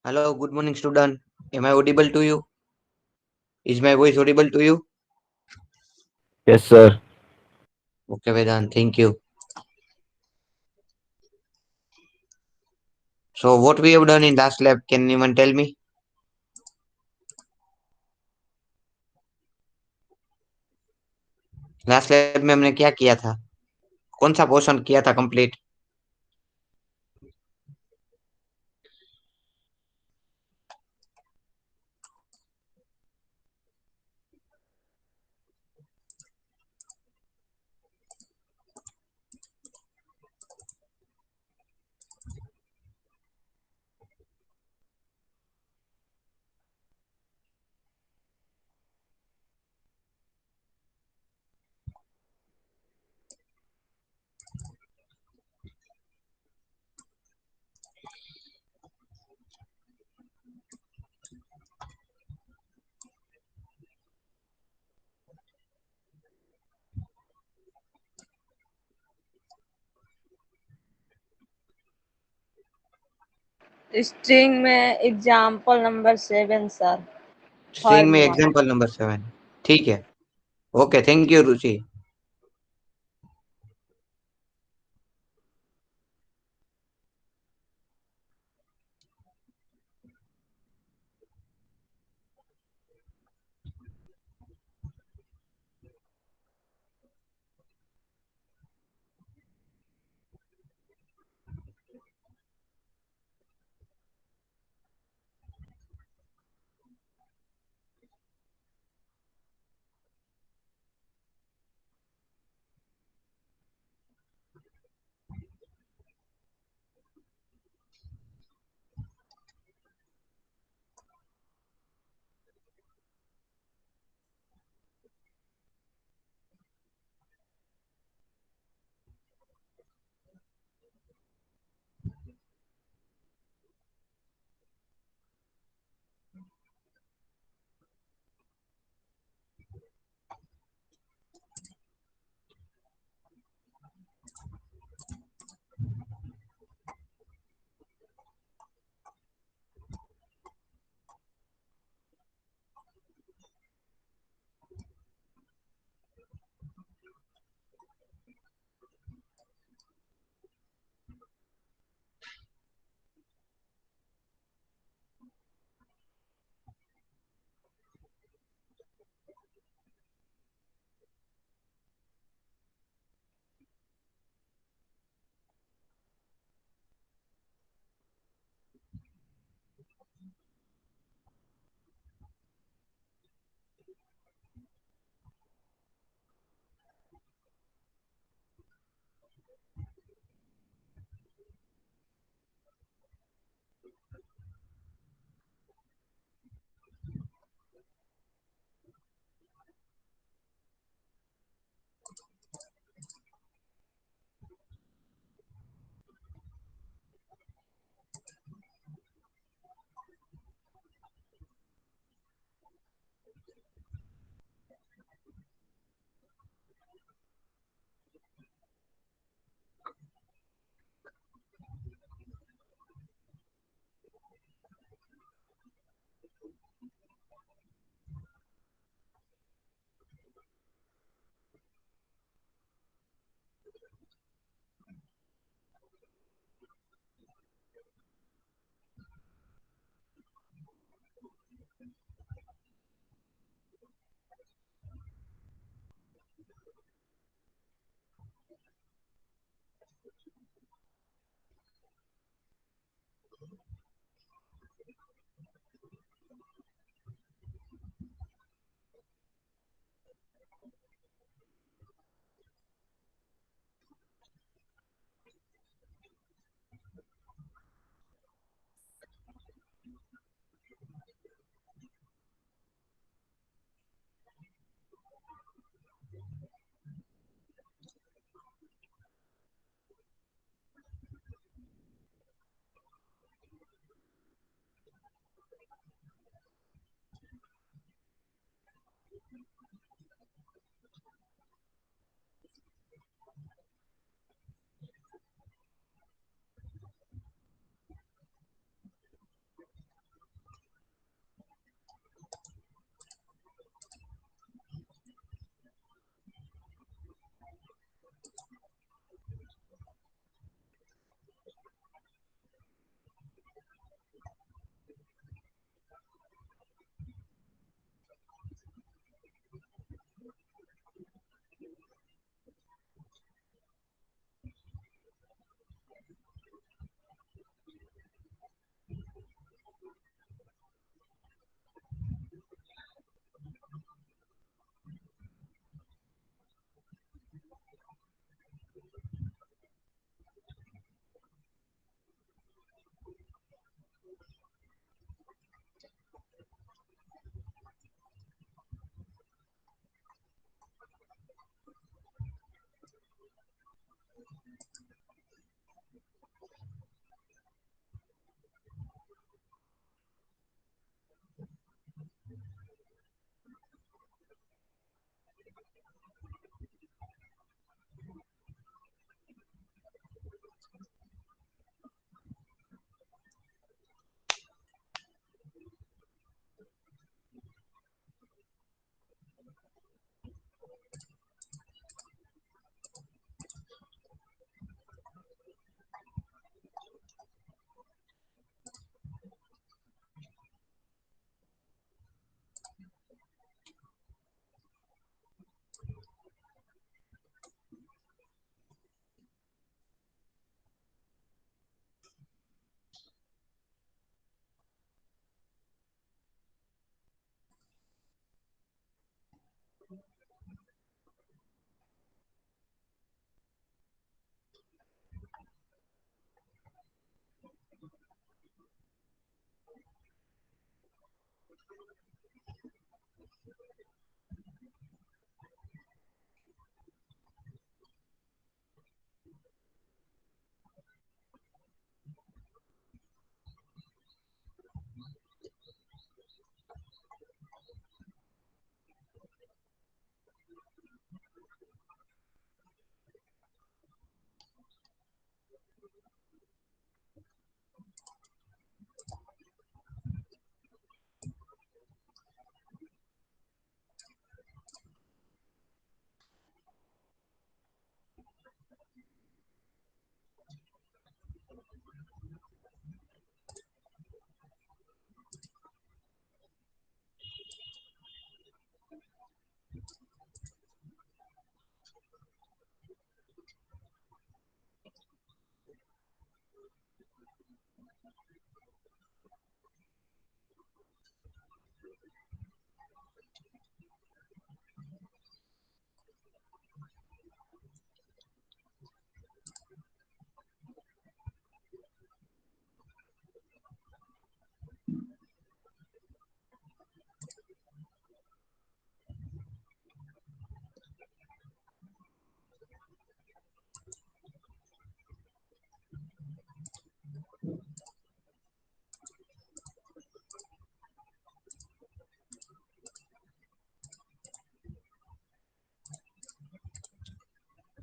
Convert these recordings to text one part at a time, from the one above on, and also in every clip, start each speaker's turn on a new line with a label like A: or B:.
A: Hello, good morning, student. Am I audible to you? Is my voice audible to you?
B: Yes, sir.
A: Okay, Vedant, thank you. So, what we have done in last lab, can anyone tell me? Last lab में हमने क्या किया था? कौन सा portion किया था complete?
C: String में example number 7 sir.
A: String
C: third
A: में
C: वन।
A: Example number 7। ठीक है। Okay, thank you Ruchi.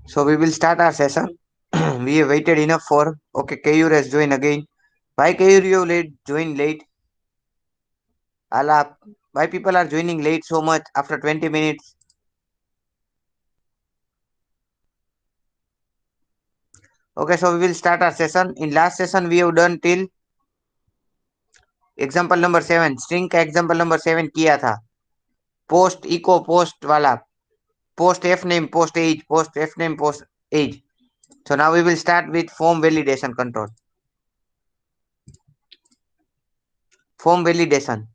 A: So we will start our session. We have waited enough for. Okay, Kayur has joined again. Why Kayur you late? Join late. Allah, why people are joining late so much after 20 minutes? Okay, so we will start our session. In last session, we have done till example number 7. String का example number 7 किया था. Post echo post वाला. Post f name post age post f name post age. So now we will start with form validation control. Form validation.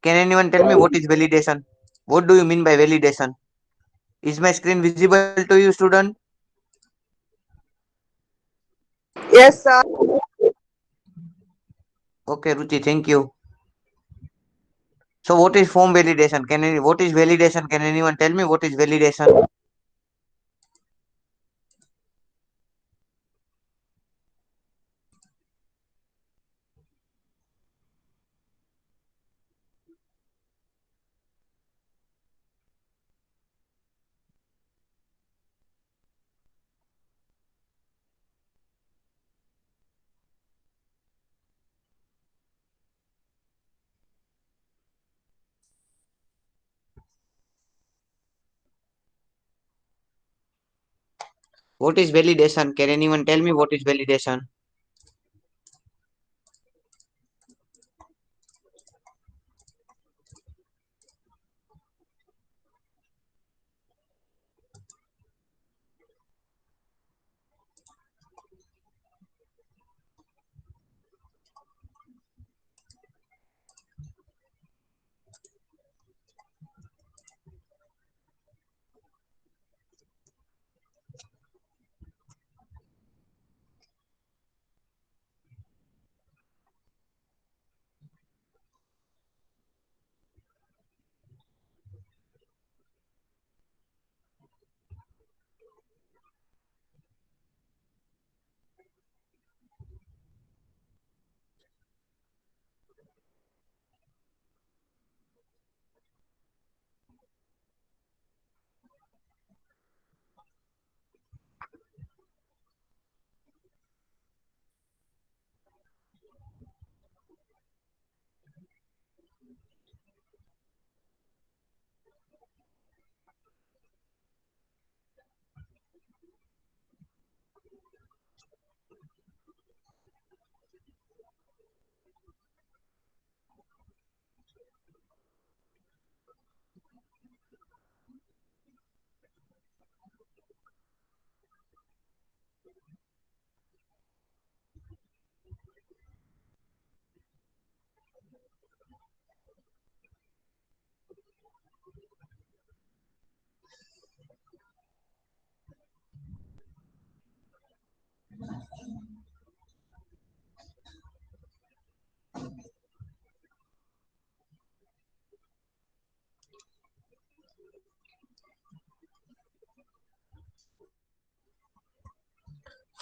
A: Can anyone tell me what is validation? What do you mean by validation? Is my screen visible to you, student?
C: Yes, sir.
A: Okay, Ruchi, thank you. So what is form validation? What is validation? Can anyone tell me what is validation? What is validation? Can anyone tell me what is validation?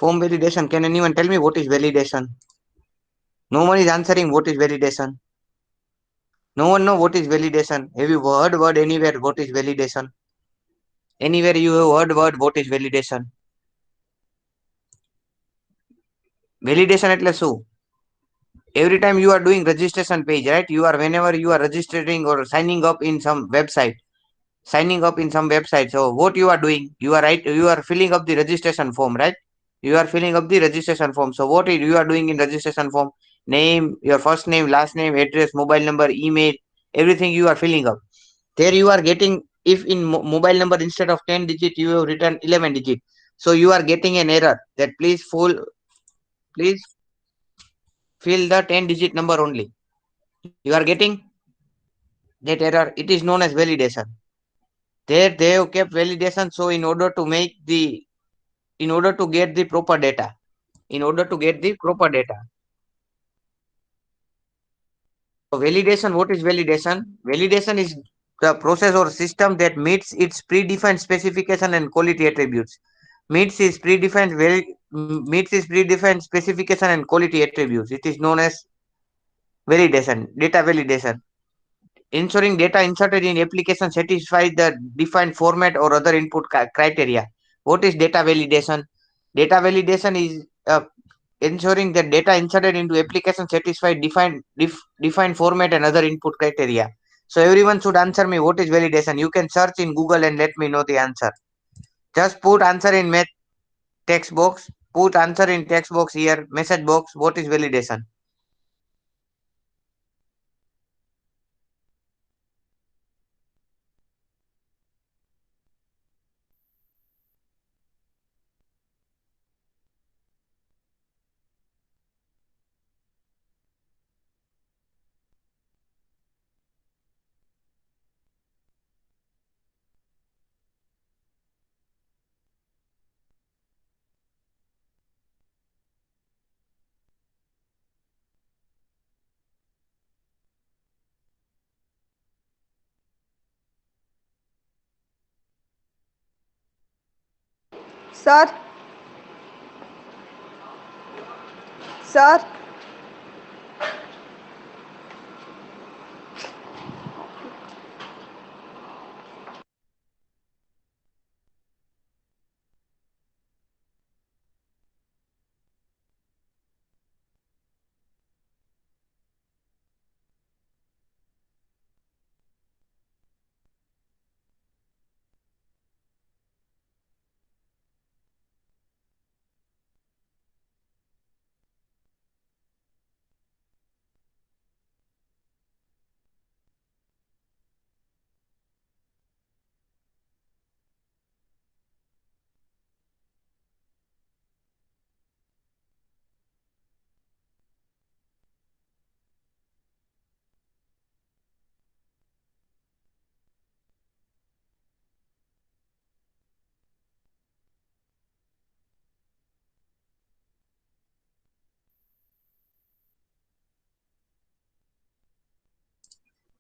A: Form validation. Can anyone tell me what is validation? No one is answering what is validation. No one know what is validation. Have you heard word anywhere what is validation? Anywhere you have heard word what is validation? Validation એટલે શું? Every time you are doing registration page, right? You are whenever you are registering or signing up in some website, signing up in some website. So what you are doing? You are right. You are filling up the registration form, right? You are filling up the registration form. So what you are doing in registration form? Name, your first name, last name, address, mobile number, email, everything you are filling up. There you are getting, if in mobile number instead of 10 digit you have written 11 digit, so you are getting an error that please fill the 10 digit number only. You are getting that error. It is known as validation. There they have kept validation, so in order to get the proper data, in order to get the proper data. So validation, what is validation? Validation is the process or system that meets its predefined specification and quality attributes. Meets its predefined specification and quality attributes. It is known as validation, data validation. Ensuring data inserted in application satisfies the defined format or other input criteria. What is data validation? Data validation is ensuring that data inserted into application satisfy defined format and other input criteria. So everyone should answer me what is validation. You can search in Google and let me know the answer. Just put answer in text box. Put answer in text box here, message box. What is validation?
C: Sir, sir.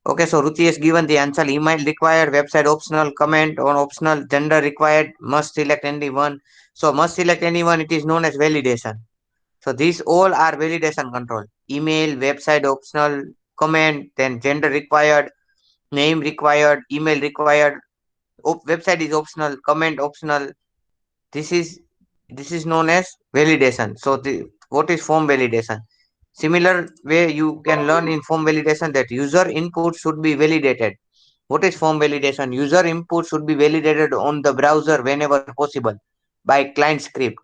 A: Okay, so Ruchi has given the answer. Email required, website optional, comment on optional, gender required, must select any one. So must select any one, it is known as validation. So these all are validation control. Email, website optional, comment, then gender required, name required, email required, website is optional, comment optional. This is this is known as validation. So what is form validation? Similar way you can learn in form validation that user input should be validated. What is form validation? User input should be validated on the browser whenever possible by client script.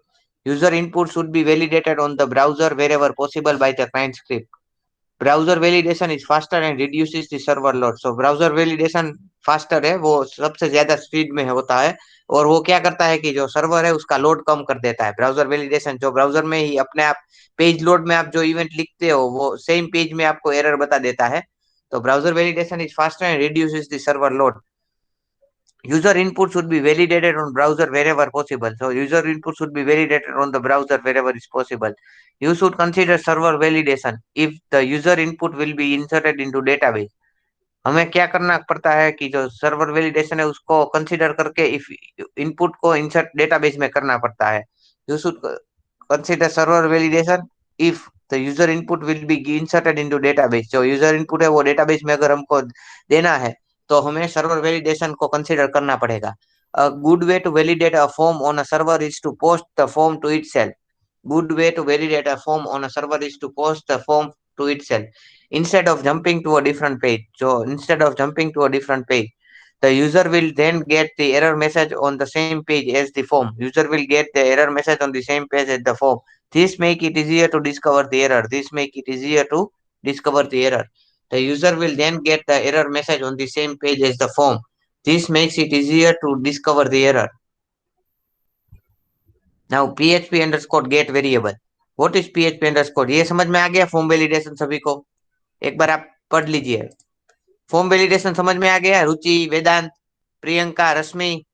A: User input should be validated on the browser wherever possible by the client script. Browser validation is faster and reduces the server load. So browser validation faster है, वो सबसे ज्यादा speed में होता है और वो क्या करता है कि जो सर्वर है उसका लोड कम कर देता है. ब्राउजर वेलिडेशन जो ब्राउजर में ही अपने आप पेज लोड में आप जो इवेंट लिखते हो वो सेम पेज में आपको एरर बता देता है. तो browser validation is faster and reduces the server load. User input should be validated on browser wherever possible. So user input should be validated on the browser wherever is possible. You should consider server validation if the user input will be inserted into database. हमें क्या करना पड़ता है कि जो server validation है उसको consider करके इफ इनपुट को इंसर्ट डेटाबेस में करना पड़ता है. You should consider server validation if the user input will be inserted into database. जो user input है वो database में अगर हमको देना है तो हमें server validation को consider करना पड़ेगा. A good way to validate a form on a server is to post the form to itself. Good way to validate a form on a server is to post the form to itself instead of jumping to a different page. So instead of jumping to a different page, the user will then get the error message on the same page as the form. User will get the error message on the same page as the form. This make it easier to discover the error. This make it easier to discover the error. The user will then get the error message on the same page as the form. This makes it easier to discover the error. Now php underscore get variable. What is php underscore? ये समझ में आ गया form validation सभी को? एक बार आप पढ़ लीजिए. फॉर्म वैलिडेशन समझ में आ गया? रुचि, वेदांत, प्रियंका, रश्मि,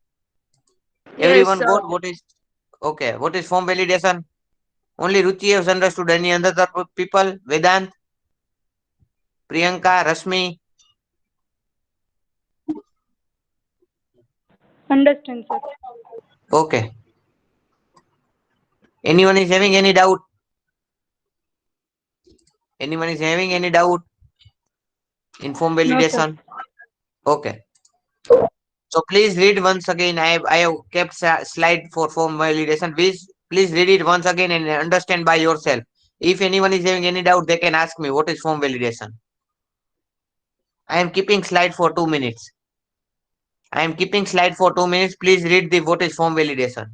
C: Yes,
A: everyone
C: sir.
A: got what is okay? What is form validation? Only Ruchi has understood. Any other people? Vedant, Priyanka, Rashmi.
D: Understand, sir.
A: Okay. Anyone is having any doubt? Anyone is having any doubt in form
D: No, sir.
A: validation? Okay. So please read once again. I have kept slide for form validation. Please read it once again and understand by yourself. If anyone is having any doubt, they can ask me what is form validation. I am keeping slide for 2 minutes. I am keeping slide for 2 minutes. Please read the what is form validation.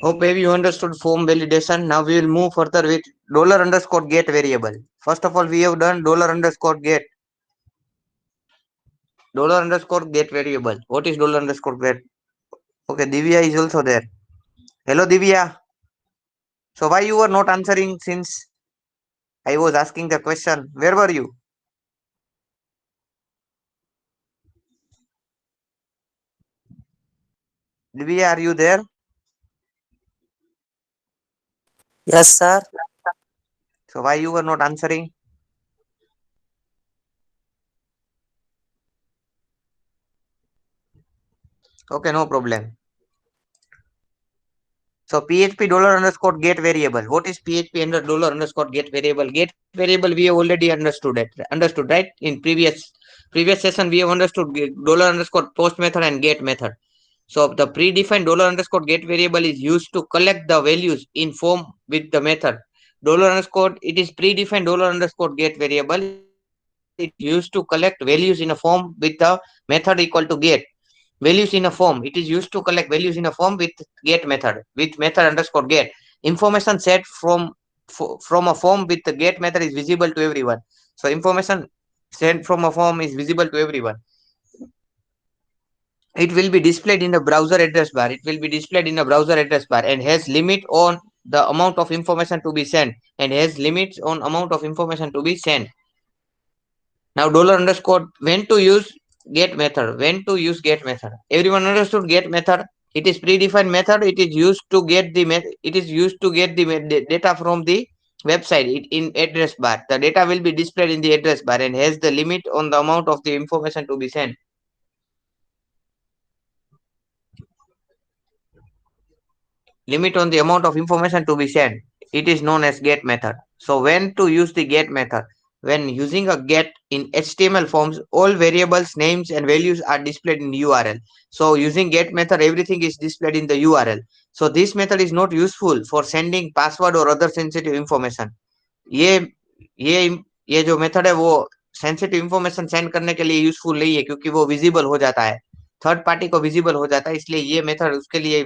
A: Hope you understood form validation. Now we will move further with dollar underscore get variable. First of all, we have done dollar underscore get. Dollar underscore get variable. What is dollar underscore get? Okay, Divya is also there. Hello, Divya. So why you were not answering since I was asking the question? Where were you? Divya, are you there?
D: Yes, sir.
A: So why you were not answering? Okay, no problem. So PHP dollar underscore get variable. What is PHP under dollar underscore get variable? Get variable we have already understood it. Understood, right? In previous session we have understood dollar underscore post method and get method. So the predefined dollar underscore get variable is used to collect the values in form with the method. Dollar underscore it is predefined dollar underscore get variable. It is used to collect values in a form with the method equal to get values in a form. It is used to collect values in a form with get method with method underscore get. Information set from a form with the get method is visible to everyone. So information sent from a form is visible to everyone. It will be displayed in the browser address bar. It will be displayed in the browser address bar and has limit on the amount of information to be sent and has limits on amount of information to be sent. Now dollar underscore when to use get method. When to use get method. Everyone understood get method. It is predefined method. It is used to get the it is used to get the data from the website in address bar. The data will be displayed in the address bar and has the limit on the amount of the information to be sent. Limit on the amount of information to be sent. It is known as get method. So when to use the get method? When using a get in HTML forms, all variables, names and values are displayed in URL. So using get method, everything is displayed in the URL. So this method is not useful for sending password or other sensitive information. ये ये ये जो method है वो sensitive information send करने के लिए useful नहीं है क्योंकि वो विजिबल हो जाता है थर्ड पार्टी को विजिबल हो जाता है इसलिए ये मेथड उसके लिए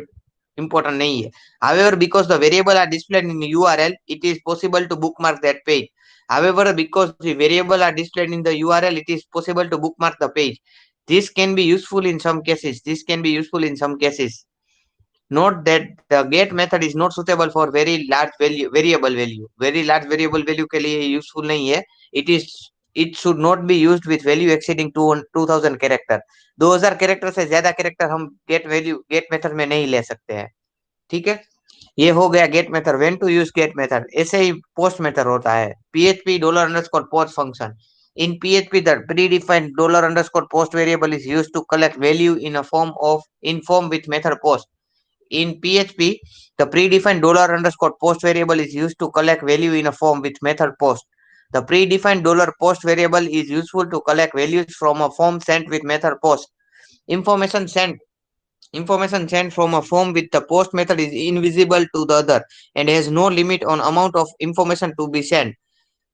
A: important nahi hai. However, because the variable are displayed in the URL, it is possible to bookmark that page. However, because the variable are displayed in the URL, it is possible to bookmark the page. This can be useful in some cases. This can be useful in some cases. Note that the get method is not suitable for very large value variable value. Very large variable value के लिए useful नहीं है. It should not be used with value exceeding 2000 character. 2000 character से ज्यादा character हम get method में नहीं ले सकते हैं. ठीक है ये हो गया get method when to use get method ऐसे ही पोस्ट मेथड होता है php dollar underscore post function in php the predefined dollar underscore post variable is used to collect value in a form of in form with method post in php the predefined dollar underscore post variable is used to collect value in a form with method post the predefined dollar post variable is useful to collect values from a form sent with method post information sent Information sent from a form with the post method is invisible to the other and has no limit on amount of information to be sent.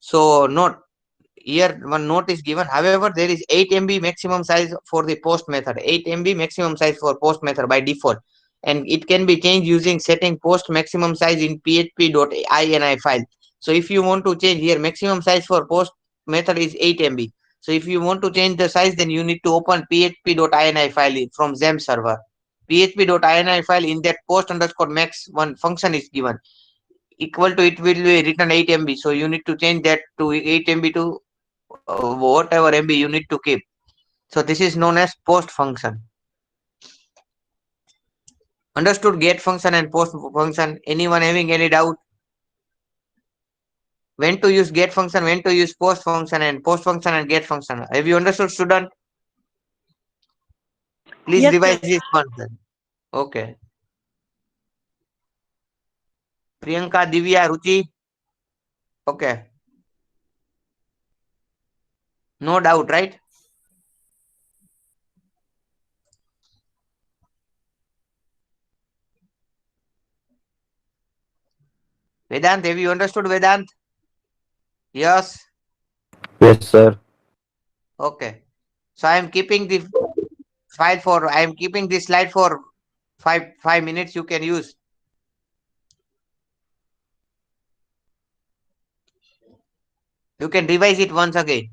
A: So note here one note is given. However, there is 8 MB maximum size for the post method. 8 MB maximum size for post method by default. And it can be changed using setting post maximum size in php.ini file. So if you want to change here maximum size for post method is 8 MB. So if you want to change the size then you need to open php.ini file from XAMPP server php.ini file in that post underscore max one function is given equal to it will be written 8 MB. So you need to change that to 8 MB to whatever MB you need to keep. So this is known as post function. Understood get function and post function. Anyone having any doubt? When to use get function, when to use post function and post function and get function. Have you understood student? Please
C: Yes,
A: revise
C: sir.
A: this one. Okay. Priyanka, Divya, Ruchi. Okay. No doubt, right? Vedant, have you understood Vedant? Yes.
B: Yes, sir.
A: Okay. So I am keeping the file for I am keeping this slide for 5 minutes you can use. You can revise it once again.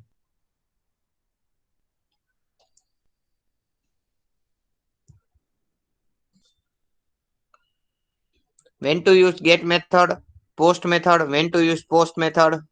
A: when to use get method, post method, when to use post method.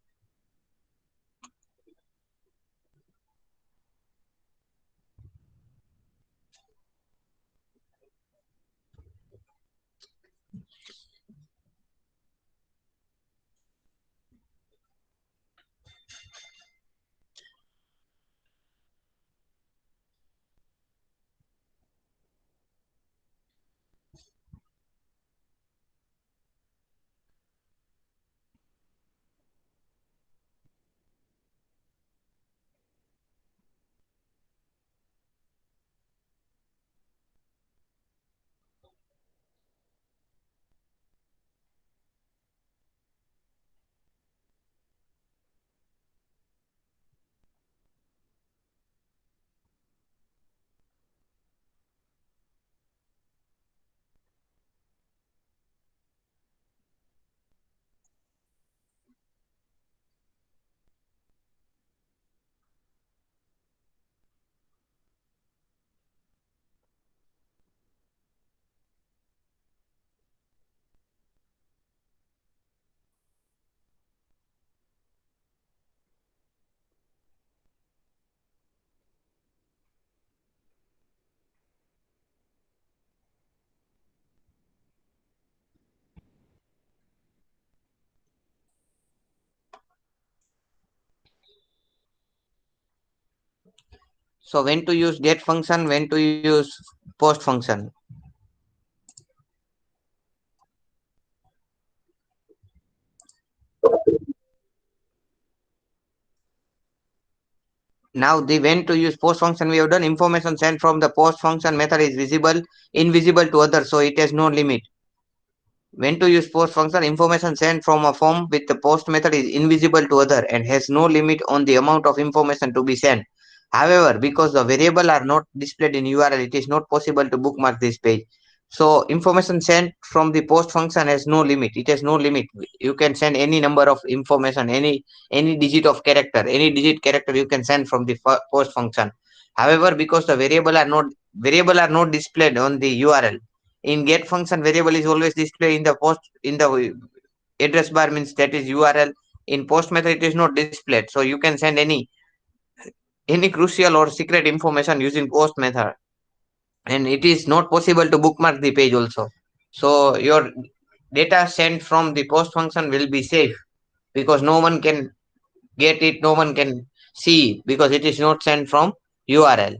A: So when to use get function, when to use post function. Now the when to use post function we have done. Information sent from the post function method is invisible to others, so it has no limit. When to use post function, information sent from a form with the post method is invisible to other and has no limit on the amount of information to be sent. However, because the variable are not displayed in URL, it is not possible to bookmark this page. So information sent from the post function has no limit. It has no limit. You can send any number of information, any digit of character, any digit character you can send from the post function. However, because the variable are not displayed on the URL, in get function variable is always displayed in the post in the address bar, means that is URL. In post method it is not displayed, so you can send any crucial or secret information using post method, and it is not possible to bookmark the page also. So your data sent from the post function will be safe because no one can get it, no one can see it because it is not sent from URL.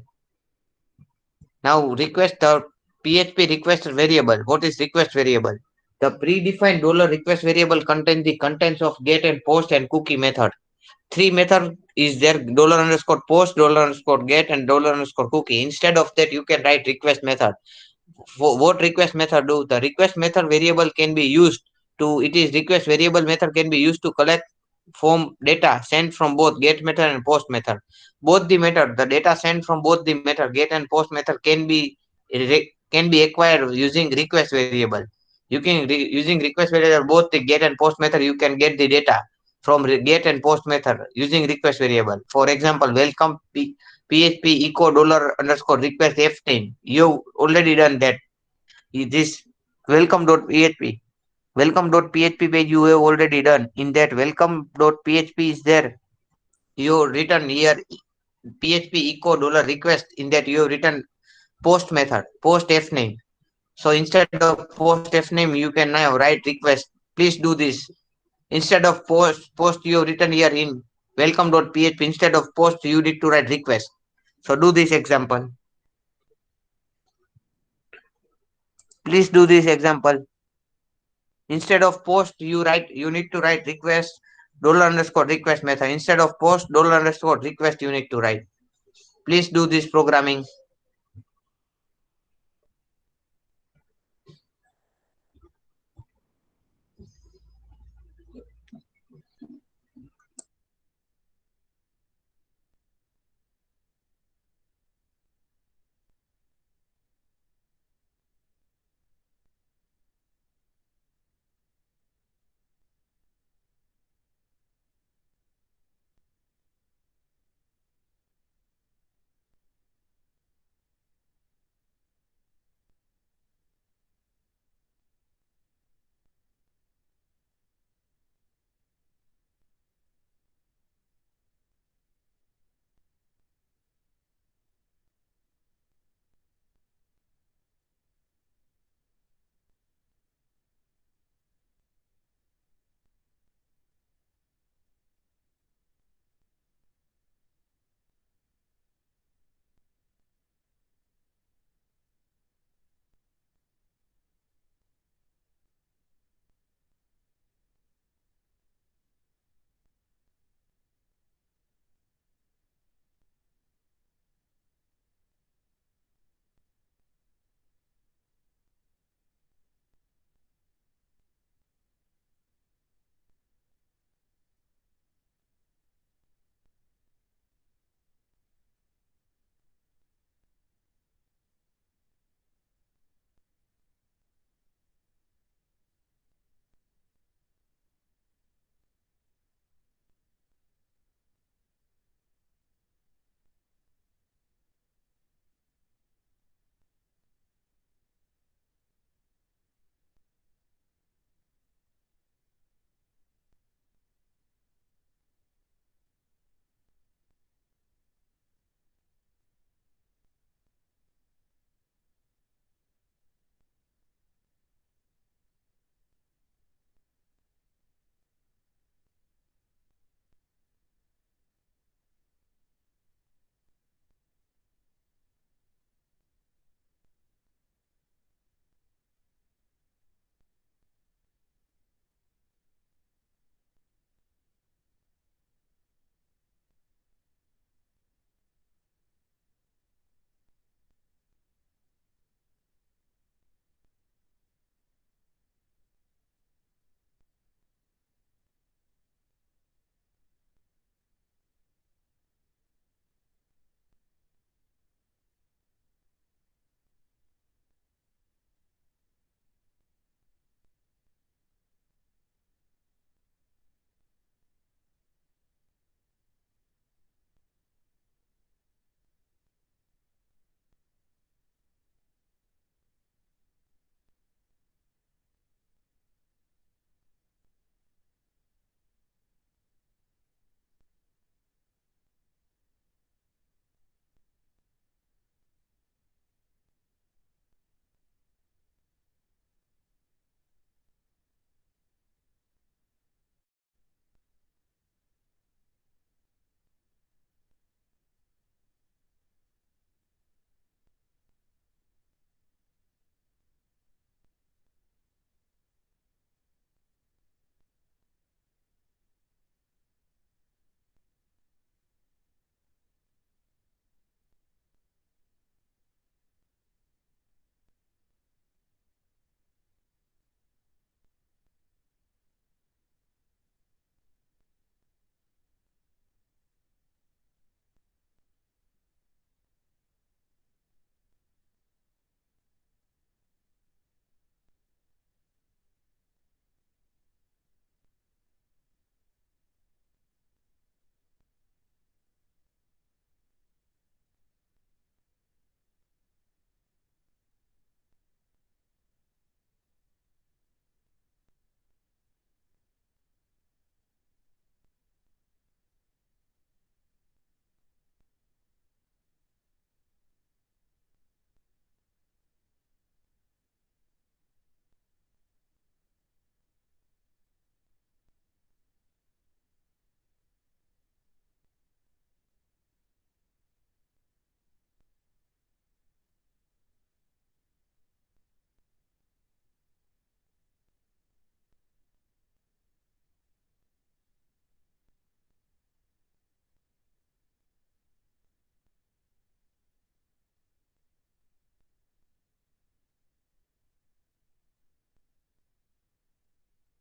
A: Now request the PHP request variable. What is request variable? The predefined $request variable contains the contents of get and post and cookie method. Three method is there: $_post, $get, and $cookie. Instead of that, you can write request method. What request method do? The request method variable can be used to, it is request variable method can be used to collect form data sent from both get method and post method. Both the method, the data sent from both the method get and post method can be acquired using request variable. You can using request variable, both the get and post method, you can get the data from get and post method using request variable. For example, welcome PHP echo $_request F10. You've already done that. This welcome.php. Welcome.php page you have already done. In that welcome.php is there. You written here PHP echo $request. In that you have written post method, post f name. So instead of post f name, you can now write request. Please do this. Instead of post you have written here in welcome.php. Instead of post, you need to write request. So do this example. Please do this example. Instead of post, you need to write request $_request method. Instead of post $_request, you need to write. Please do this programming.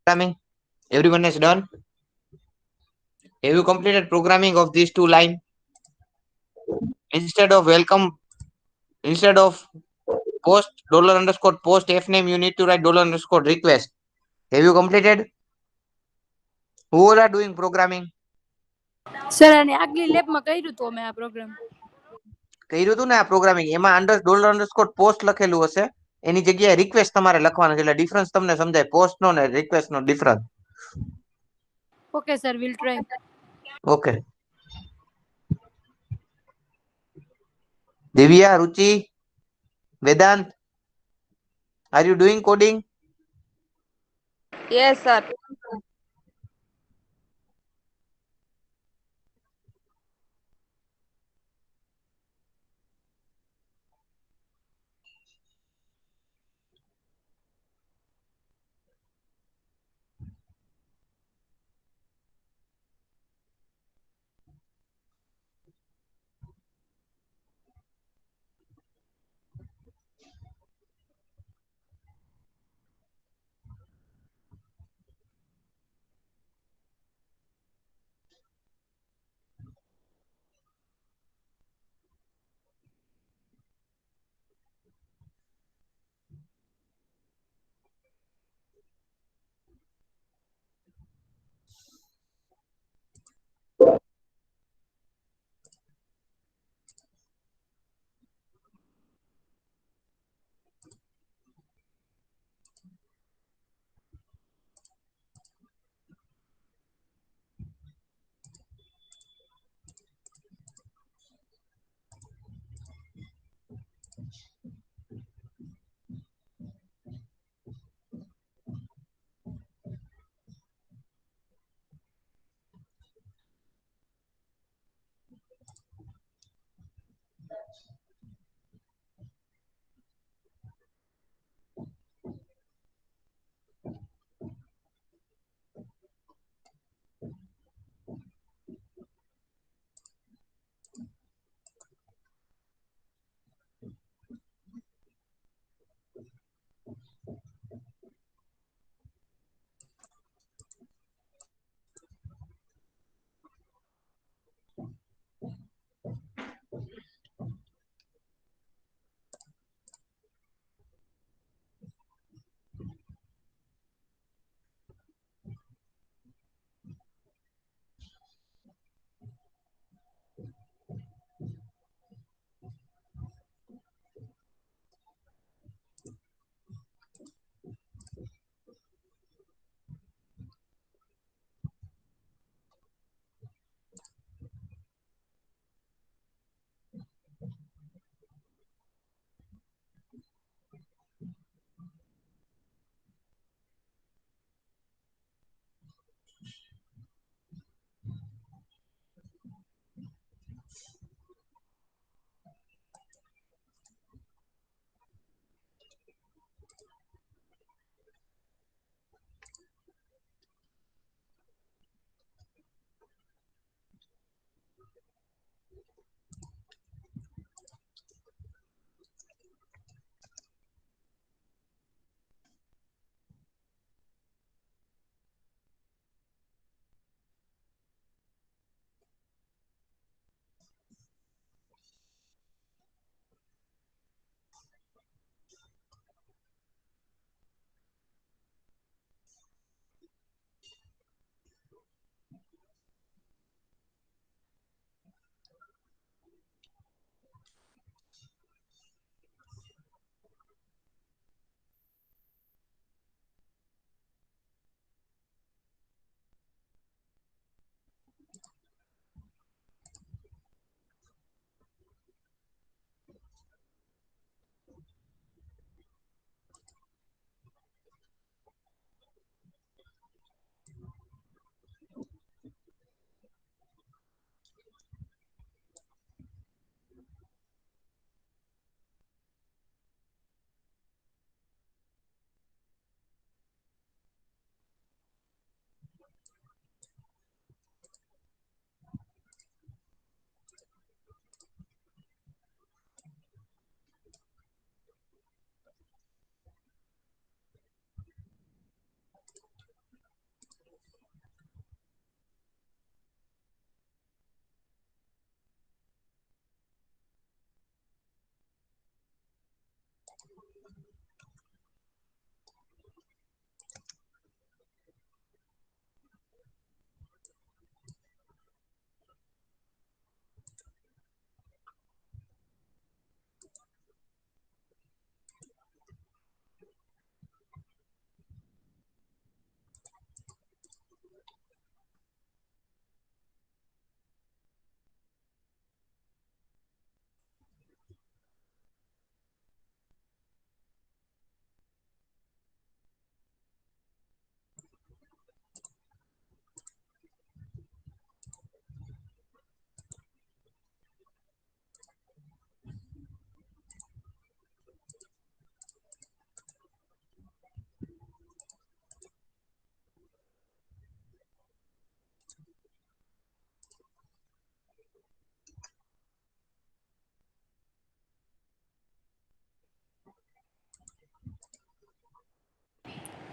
A: Programming. Everyone has done. Have you completed programming of these two lines? Instead of welcome, instead of post dollar underscore post f name, you need to write dollar underscore request. Have you completed? Who all are doing programming?
E: Sir અને આગલી લેબમાં કર્યું હતું અમે આ programme.
A: કર્યું હતું ને આ પ્રોગ્રામિંગ એમાં ડોલર અંડરસ્કોર પોસ્ટ લખેલું હશે એની જગ્યાએ રિક્વેસ્ટ તમારે લખવાનું છે એટલે ડિફરન્સ તમને સમજાય પોસ્ટ નો ને રિક્વેસ્ટ નો difference.
E: Okay sir, will try.
A: Okay. Divya, Ruchi, Vedant, are you doing coding?
C: Yes, sir.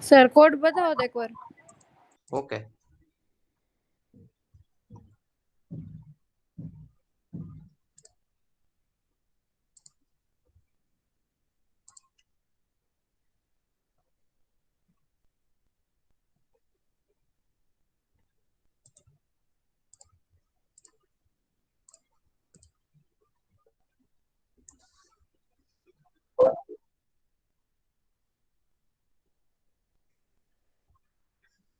E: Sir code બતાવો તો એકવાર.
A: ઓકે.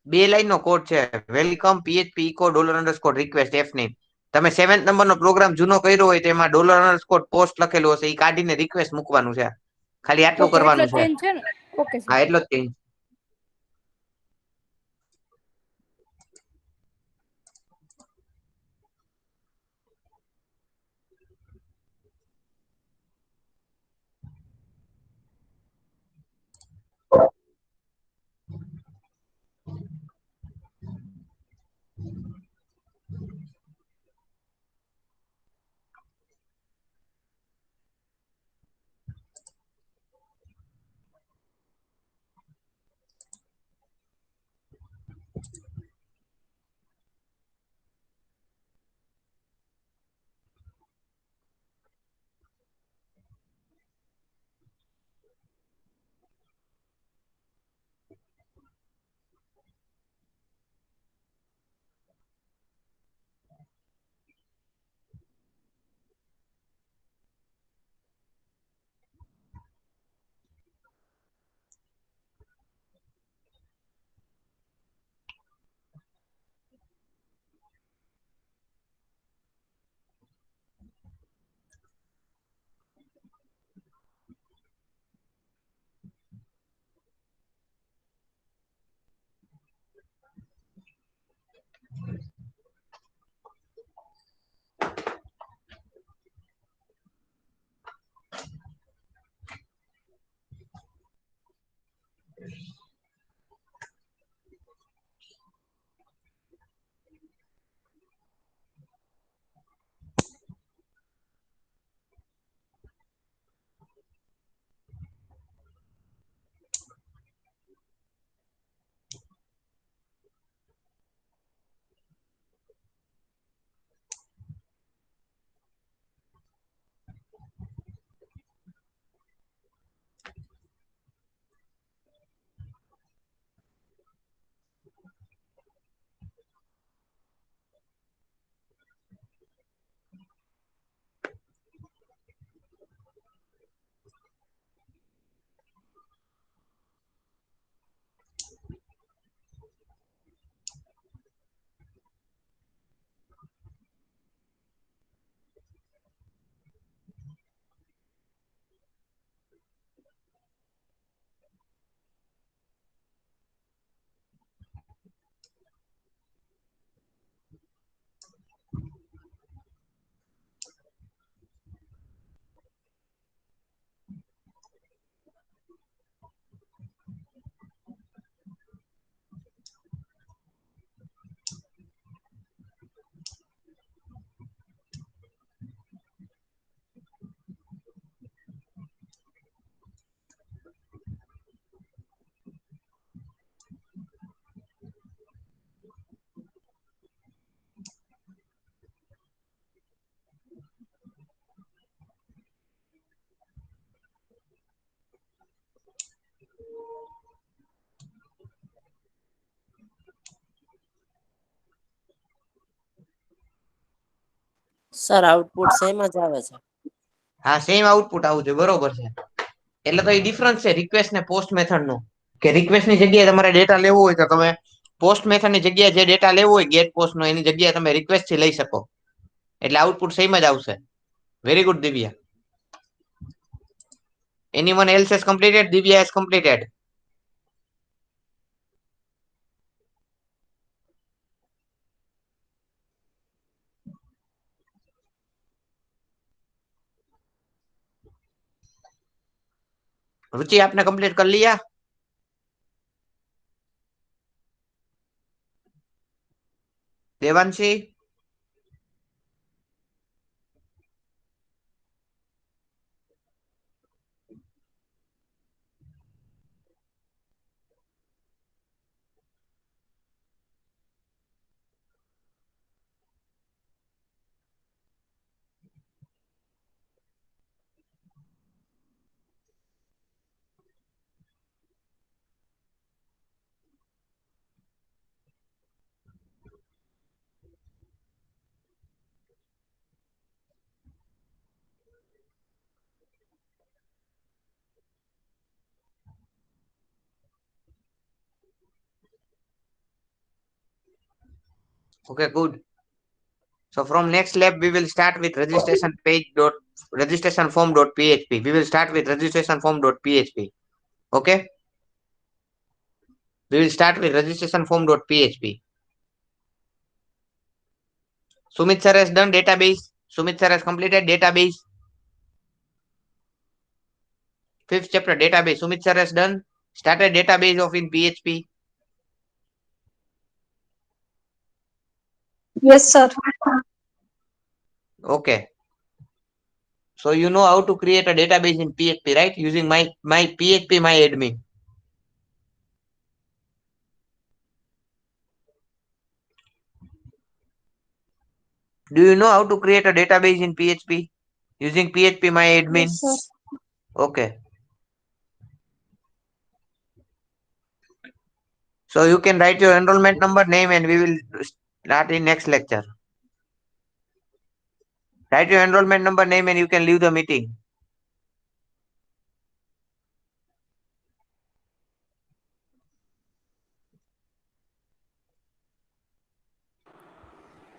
A: બે લાઈન નો કોડ છે. Welcome PHP echo $_ F name. તમે 7th નંબરનો પ્રોગ્રામ જૂનો કર્યો હોય તેમાં $_ પોસ્ટ લખેલું હશે એ કાઢીને રિક્વેસ્ટ મૂકવાનું છે. ખાલી આટલું
E: ઓકે એટલો
A: કરવાનું
E: જ
A: છે.
E: ચેન્જ છે ને. Okay sir.
A: હા, એટલો જ ચેન્જ.
D: સર આઉટપુટ સેમ જ આવે છે.
A: હા, સેમ આઉટપુટ આવું જોઈએ. બરોબર છે. એટલે તો એ ડિફરન્સ છે રિક્વેસ્ટ ને પોસ્ટ મેથડ નો. કે રિક્વેસ્ટ ની જગ્યાએ તમારે ડેટા લેવો હોય તો તમે પોસ્ટ મેથડ ની જગ્યાએ જે ડેટા લેવો હોય ગેટ પોસ્ટ નો એની જગ્યાએ તમે રિક્વેસ્ટ થી લઈ શકો. એટલે આઉટપુટ સેમ જ આવશે. Very good Divya. Anyone else has completed? Divya has completed. रुचि आपने कंप्लीट कर लिया? Devanshi? Okay, good. So from next lab, we will start with registration page dot registration form dot php. We will start with registration form dot php. Okay. We will start with registration form dot php. Sumit sir has done database. Sumit sir has completed database. Fifth chapter database. Sumit sir has done. Started database of in PHP.
F: Yes, sir.
A: Okay. So you know how to create a database in PHP, right? Using my PHP my admin. Do you know how to create a database in PHP using PHP my admin?
F: Yes, sir.
A: Okay. So you can write your enrollment number, name, and we will start in next lecture. Write your enrollment number, name, and you can leave the meeting.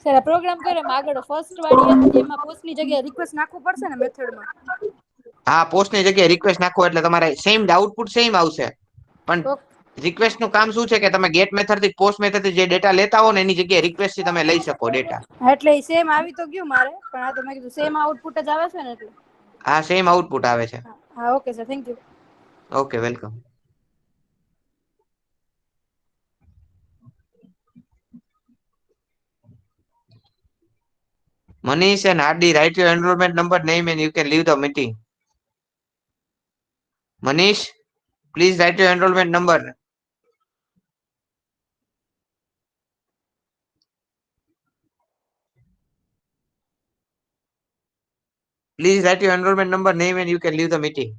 E: Sir આ programme કરે એમાં આગળ first વાળી હતી એમાં પોસ્ટની જગ્યાએ request નાખવું પડશે ને મેથડમાં.
A: હા, પોસ્ટની જગ્યાએ રિક્વેસ્ટ નાખો એટલે તમારે સેમ આઉટપુટ સેમ આવશે. પણ રિક્વેસ્ટ નું કામ શું છે કે તમે ગેટ મેથડ થી પોસ્ટ મેથડ થી જે ડેટા લેતા હો ને એની જગ્યાએ રિક્વેસ્ટ થી તમે લઈ શકો ડેટા.
E: એટલે સેમ આવી તો ગયું મારે પણ આ તો મેં કીધું સેમ આઉટપુટ જ આવે છે ને એટલે.
A: હા, સેમ આઉટપુટ આવે છે.
E: હા okay sir thank you.
A: Okay, welcome. Manish and Hardy, write your enrollment number, name, and you can leave the meeting. Manish, please write your enrollment number. Please write your enrollment number, name, and you can leave the meeting.